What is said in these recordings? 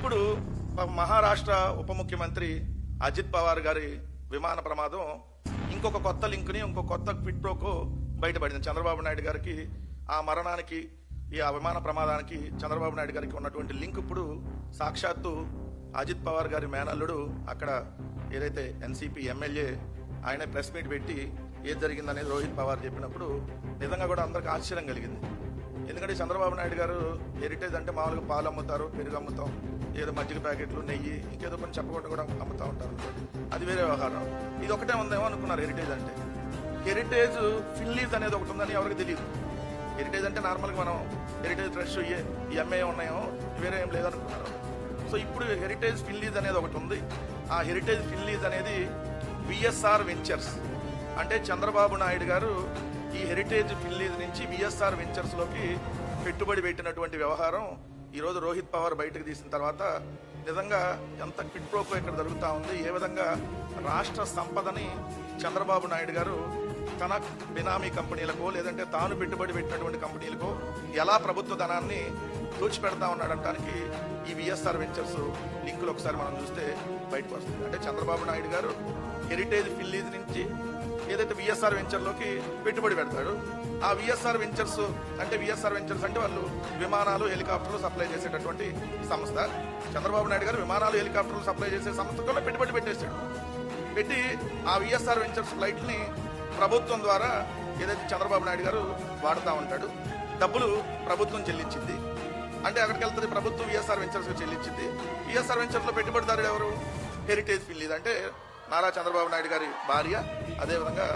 ఇప్పుడు మహారాష్ట్ర ఉప ముఖ్యమంత్రి అజిత్ పవార్ గారి విమాన ప్రమాదం ఇంకొక కొత్త లింక్ని ఇంకొక కొత్త క్విట్ ప్రోకో బయటపడింది. చంద్రబాబు నాయుడు గారికి ఆ మరణానికి ఆ విమాన ప్రమాదానికి చంద్రబాబు నాయుడు గారికి ఉన్నటువంటి లింక్ ఇప్పుడు సాక్షాత్తు అజిత్ పవార్ గారి మేనల్లుడు అక్కడ ఏదైతే ఎన్సీపీ ఎమ్మెల్యే ఆయన ప్రెస్ మీట్ పెట్టి ఏది జరిగిందనేది రోహిత్ పవార్ చెప్పినప్పుడు నిజంగా కూడా అందరికి ఆశ్చర్యం కలిగింది. ఎందుకంటే చంద్రబాబు నాయుడు గారు హెరిటేజ్ అంటే మామూలుగా పాలు అమ్ముతారు, పెరుగు అమ్ముతాం, ఏదో మజ్జిగ ప్యాకెట్లు, నెయ్యి, ఇంకేదో కొన్ని చెప్పకుండా కూడా అమ్ముతూ ఉంటారు. అది వేరే వ్యవహారం. ఇది ఒకటే ఉందేమో అనుకున్నారు హెరిటేజ్ అంటే. హెరిటేజ్ ఫిల్లీజ్ అనేది ఒకటి ఉందని ఎవరికి తెలియదు. హెరిటేజ్ అంటే నార్మల్గా మనం హెరిటేజ్ ఫ్రెష్ ఈ ఎంఏ ఉన్నాయో వేరే ఏం లేదనుకున్నారు. సో ఇప్పుడు హెరిటేజ్ ఫిల్లీజ్ అనేది ఒకటి ఉంది. ఆ హెరిటేజ్ ఫిల్లీజ్ అనేది విఎస్ఆర్ వెంచర్స్ అంటే చంద్రబాబు నాయుడు గారు ఈ హెరిటేజ్ ఫిల్లీజ్ నుంచి విఎస్ఆర్ వెంచర్స్లోకి పెట్టుబడి పెట్టినటువంటి వ్యవహారం ఈరోజు రోహిత్ పవార్ బయటకు తీసిన తర్వాత నిజంగా ఎంత క్విట్ ప్రోకో ఇక్కడ జరుగుతూ ఉంది. ఏ విధంగా రాష్ట్ర సంపదని చంద్రబాబు నాయుడు గారు తన బినామీ కంపెనీలకో లేదంటే తాను పెట్టుబడి పెట్టినటువంటి కంపెనీలకో ఎలా ప్రభుత్వ ధనాన్ని దోచిపెడతా ఉన్నాడంటానికి ఈ విఎస్ఆర్ వెంచర్స్ లింకులు ఒకసారి మనం చూస్తే బయటకు వస్తుంది. అంటే చంద్రబాబు నాయుడు గారు హెరిటేజ్ ఫిల్లీజ్ నుంచి ఏదైతే విఎస్ఆర్ వెంచర్లోకి పెట్టుబడి పెడతాడు. ఆ విఎస్ఆర్ వెంచర్స్ అంటే వాళ్ళు విమానాలు హెలికాప్టర్లు సప్లై చేసేటటువంటి సంస్థ. చంద్రబాబు నాయుడు గారు విమానాలు హెలికాప్టర్లు సప్లై చేసే సంస్థతో పెట్టుబడి పెట్టేశాడు. పెట్టి ఆ విఎస్ఆర్ వెంచర్స్ ఫ్లైట్ని ప్రభుత్వం ద్వారా ఏదైతే చంద్రబాబు నాయుడు గారు వాడుతూ ఉంటాడు. డబ్బులు ప్రభుత్వం చెల్లించింది. అంటే అక్కడికి వెళ్తుంది ప్రభుత్వం విఎస్ఆర్ వెంచర్స్కి చెల్లించింది. విఎస్ఆర్ వెంచర్స్లో పెట్టుబడిదారుడు ఎవరు? హెరిటేజ్ ఫిల్లీజ్ అంటే నారా చంద్రబాబు నాయుడు గారి భార్య, అదేవిధంగా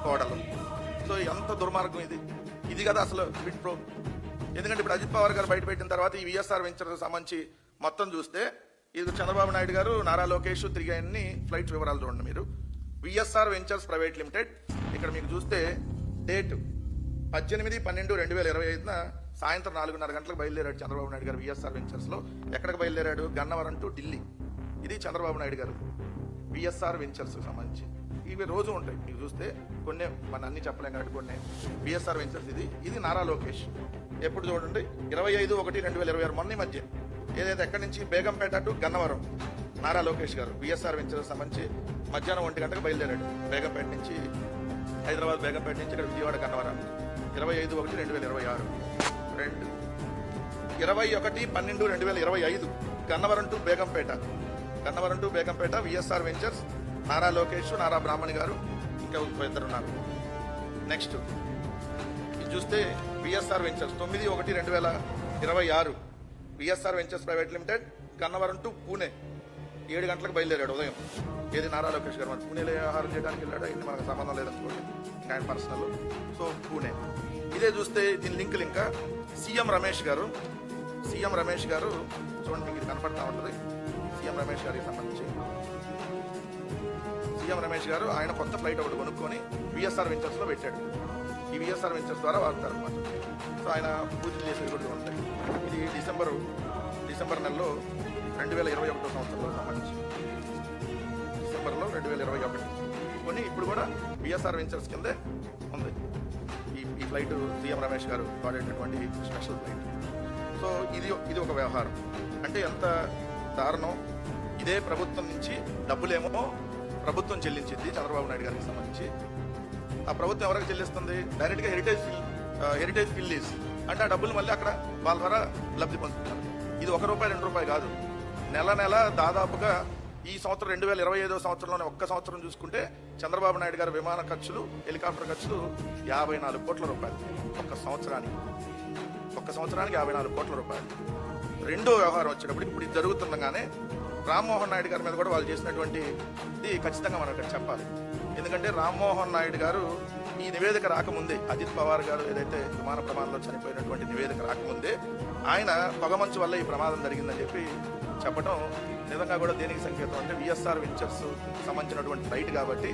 కోడలు. సో ఎంత దుర్మార్గం ఇది కదా అసలు క్విట్ ప్రో. ఎందుకంటే ఇప్పుడు అజిత్ పవార్ గారు బయటపెట్టిన తర్వాత ఈ విఎస్ఆర్ వెంచర్స్ సంబంధించి మొత్తం చూస్తే ఇది చంద్రబాబు నాయుడు గారు, నారా లోకేష్ తిరిగాయన్ని ఫ్లైట్స్ వివరాలు చూడండి మీరు. విఎస్ఆర్ వెంచర్స్ ప్రైవేట్ లిమిటెడ్ ఇక్కడ మీకు చూస్తే డేట్ 18/12/2025 సాయంత్రం 4:30 గంటలకు బయలుదేరాడు చంద్రబాబు నాయుడు గారు విఎస్ఆర్ వెంచర్స్లో. ఎక్కడికి బయలుదేరాడు? గన్నవరం టు ఢిల్లీ. ఇది చంద్రబాబు నాయుడు గారు విఎస్ఆర్ వెంచర్స్ సంబంధించి. ఇవి రోజు ఉంటాయి మీకు చూస్తే, కొన్ని మన అన్ని చెప్పలేం కాబట్టి కొన్ని. విఎస్ఆర్ వెంచర్స్ ఇది నారా లోకేష్. ఎప్పుడు చూడండి 25/1/2026 మొన్న మధ్య ఏదైతే ఎక్కడి నుంచి బేగంపేట టు గన్నవరం నారా లోకేష్ గారు విఎస్ఆర్ వెంచర్స్ సంబంధించి మధ్యాహ్నం 1 గంటకు బయలుదేరాడు బేగంపేట నుంచి, హైదరాబాద్ బేగంపేట నుంచి ఇక్కడ Vijayawada Gannavaram. 25/1/2026. 21/12/2025 Gannavaram to Begumpet VSR ventures Nara Lokesh, Nara Brahmani garu, ఇంకా ఇద్దరు ఉన్నారు. నెక్స్ట్ ఇది చూస్తే VSR ventures 9/1/2026 VSR ventures private limited Gannavaram to Pune 7 గంటలకు బయలుదేరాడు ఉదయం. ఏది నారా లోకేష్ గారు. మన పూణేలో ఆహారం చేయడానికి వెళ్ళాడు, ఇది మనకు సంబంధం లేదనుకోండి, ఆయన పర్సనల్. సో పూణే. ఇదే చూస్తే దీని లింక్ ఇంకా సీఎం రమేష్ గారు చూడండి, మీకు ఇది కనపడతా ఉంటుంది. సీఎం రమేష్ గారికి సంబంధించి సీఎం రమేష్ గారు ఆయన కొత్త ఫ్లైట్ ఒకటి కొనుక్కొని విఎస్ఆర్ వెంచర్స్లో పెట్టాడు. ఈ విఎస్ఆర్ వెంచర్స్ ద్వారా వాడతారు అనమాట. సో ఆయన పూజలు చేసేది కూడా ఉంటాయి. ఇది డిసెంబర్ నెలలో 2021 సంవత్సరంలో సంబంధించి డిసెంబర్లో 2021 కొని ఇప్పుడు కూడా విఎస్ఆర్ వెంచర్స్ కిందే ఉంది ఈ ఫ్లైట్. సీఎం రమేష్ గారు వాడేటటువంటి స్పెషల్ ఫ్లైట్. సో ఇది ఒక వ్యవహారం. అంటే ఎంత దారుణం. ఇదే ప్రభుత్వం నుంచి డబ్బులేమో ప్రభుత్వం చెల్లించింది చంద్రబాబు నాయుడు గారికి సంబంధించి. ఆ ప్రభుత్వం ఎవరికి చెల్లిస్తుంది? డైరెక్ట్గా హెరిటేజ్ ఫిల్లీజ్ అంటే ఆ డబ్బులు మళ్ళీ అక్కడ వాళ్ళ ద్వారా లబ్ధి పొందుతున్నారు. ఇది ₹1 ₹2 కాదు. నెల దాదాపుగా ఈ సంవత్సరం 2025 సంవత్సరంలోనే ఒక్క సంవత్సరం చూసుకుంటే చంద్రబాబు నాయుడు గారి విమాన ఖర్చులు, హెలికాప్టర్ ఖర్చులు ₹54 కోట్ల. ఒక్క సంవత్సరానికి ₹54 కోట్ల. రెండో వ్యవహారం వచ్చేటప్పుడు ఇప్పుడు ఇది జరుగుతుండగానే రామ్మోహన్ నాయుడు గారి మీద కూడా వాళ్ళు చేసినటువంటి ఇది ఖచ్చితంగా మనం ఇక్కడ చెప్పాలి. ఎందుకంటే రామ్మోహన్ నాయుడు గారు ఈ నివేదిక రాకముందే, అజిత్ పవార్ గారు ఏదైతే విమాన ప్రమాదంలో చనిపోయినటువంటి నివేదిక రాకముందే ఆయన పొగమంచు వల్ల ఈ ప్రమాదం జరిగిందని చెప్పడం నిజంగా కూడా దేనికి సంకేతం అంటే విఎస్ఆర్ వెంచర్స్ సంబంధించినటువంటి ఫ్లైట్ కాబట్టి.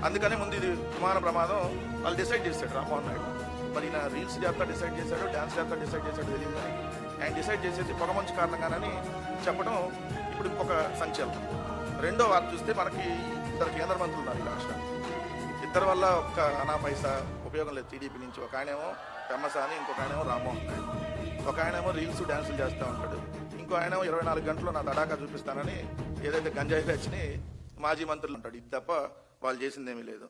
అందుకనే ముందు ఇది విమాన ప్రమాదం వాళ్ళు డిసైడ్ చేశాడు రామ్మోహన్ నాయుడు. మరి ఈయన రీల్స్ చేస్తా డిసైడ్ చేశాడు, డ్యాన్స్ చేస్తా డిసైడ్ చేశాడు తెలియదు, కానీ ఆయన డిసైడ్ చేసేసి పొగమంచు కారణంగానని చెప్పడం ఇప్పుడు ఇంకొక సంచలనం. రెండో వార్త చూస్తే మనకి 2 కేంద్ర మంత్రులు ఉన్నారు ఈ రాష్ట్రానికి. ఇద్దరి వల్ల ఒక్క అనా పైసా ఉపయోగం లేదు టీడీపీ నుంచి. ఒక ఆయనేమో పెమ్మసాని, ఇంకొక ఆయనేమో రామ్మోహన్ నాయుడు. ఒక ఆయనేమో రీల్స్ డ్యాన్సులు చేస్తూ ఉంటాడు, ఇంకో ఆయన 24 గంటలు నా తడాకా చూపిస్తానని ఏదైతే గంజాయి బ్యాచ్ని మాజీ మంత్రులు అంటాడు. ఇది తప్ప వాళ్ళు చేసిందేమీ లేదు.